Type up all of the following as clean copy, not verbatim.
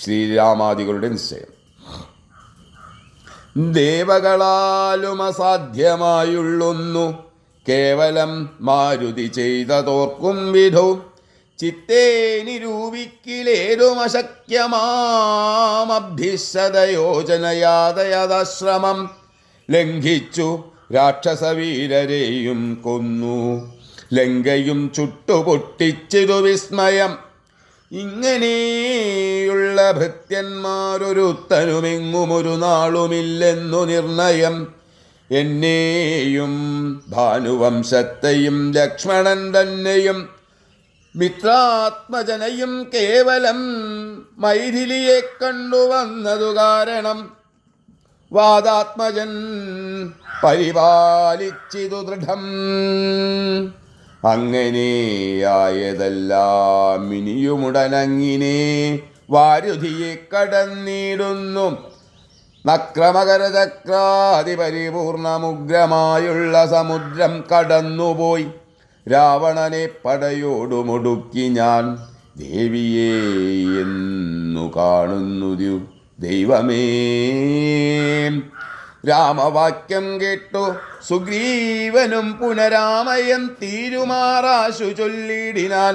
ശ്രീരാമാദികളുടെ നിശ്ചയം. ദേവകളാലും അസാധ്യമായുള്ളൊന്നു കേവലം മാരുതി ചെയ്തതോർക്കും വിധോ ചിത്തേ നിരൂപിക്കിലേതുമശക്യമാമഭ്യസതയോജനയാതയതാശ്രമം ലംഘിച്ചു രാക്ഷസവീരരെയും കൊന്നു ലങ്കയും ചുട്ടുപൊട്ടിച്ചിതു വിസ്മയം. ഇങ്ങനെയുള്ള ഭൃത്യന്മാരൊരുത്തനുമെങ്ങുമൊരു നാളുമില്ലെന്നു നിർണയം. എന്നെയും ഭാനുവംശത്തെയും ലക്ഷ്മണൻ തന്നെയും മിത്രാത്മജനയും കേവലം മൈഥിലിയെ കണ്ടുവന്നതു കാരണം വാദാത്മജൻ പരിപാലിച്ചിതു ദൃഢം. അങ്ങനെയായതെല്ലാം ഇനിയുമുടനങ്ങിനെ വാരുധിയെ കടന്നിടുന്നു. നക്രമകരചക്രാതി പരിപൂർണമുഗ്രമായുള്ള സമുദ്രം കടന്നുപോയി രാവണനെ പടയോടുമുടുക്കി ഞാൻ ദേവിയെ എന്നു കാണുന്നു ദൈവമേ. രാമവാക്യം കേട്ടു സുഗ്രീവനും പുനരാമയം തീരുമാറാശു ചൊല്ലിടിനാൻ.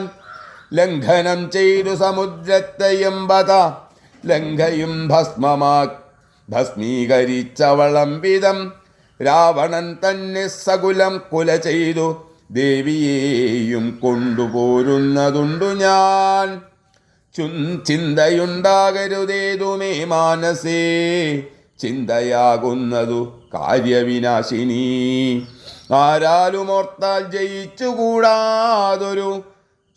ലംഘനം ചെയ്തു സമുദ്രത്തെയും ബത ലങ്കയും ഭസ്മീകരിച്ചവളംബിതം. രാവണൻ തന്നെ സകുലം കുല ചെയ്തു ദേവിയെയും കൊണ്ടുപോരുന്നതുണ്ടു ഞാൻ. ചിന്തയുണ്ടാകരുതേതുമേ മാനസേ ചിന്തയാകുന്നതു കാര്യവിനാശിനി. ആരാലുമോർത്താൽ ജയിച്ചുകൂടാതൊരു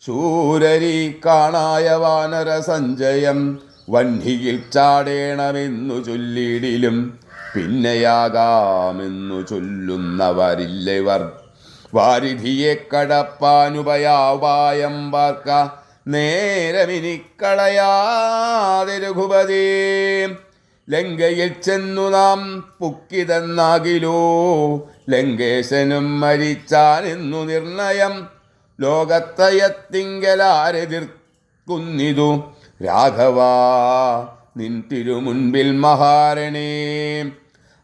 ശൂരരി കാണായ വാനര സഞ്ജയം. വന്ഹിയിൽ ചാടേണമെന്നു ചൊല്ലിടിലും പിന്നെയാകാമെന്നു ചൊല്ലുന്നവരില്ലവർ. വാരിധിയെ കടപ്പാനുപയാവായം പാർക്ക നേരമിനിക്കളയാതെ രഘുപതേ. ലങ്കയിൽ ചെന്നു നാം പുക്കിതെന്നാകിലോ ലങ്കേശനും മരിച്ചാനെന്നു നിർണയം. ലോകത്രയത്തിങ്കലാരെതിർക്കുന്നിതു രാഘവ നിൻ തിരുമുൻപിൽ മഹാരണേ.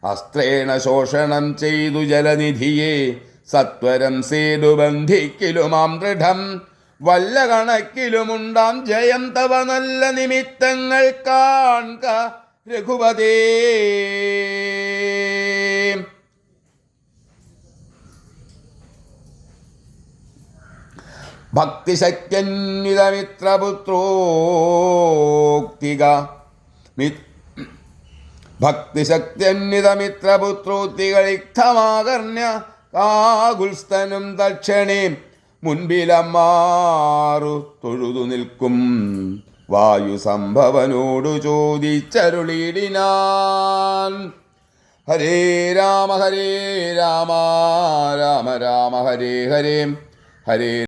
അസ്ത്രേണ ശോഷണം ചെയ്തു ജലനിധിയെ സത്വരം സേതു ബന്ധിക്കിലുമാം ദൃഢം. വല്ല കണക്കിലുമുണ്ടാം ജയം തവ നല്ല നിമിത്തങ്ങൾ കാൺക രഘുപതേ. ഭക്തിശക്തിയന്വിതമിത്രപുത്രോക്തികളിക്തമാകർണ്യ കാകുൽസ്ഥനും തക്ഷണേ മുൻപിലമ്മാറു തൊഴുതു നിൽക്കും വായു സംഭവനോടു ചോദിച്ചരുളിടിനാൻ. ഹരേ രാമ രാമ രാമ ഹരേ ഹരേ. ഹരേ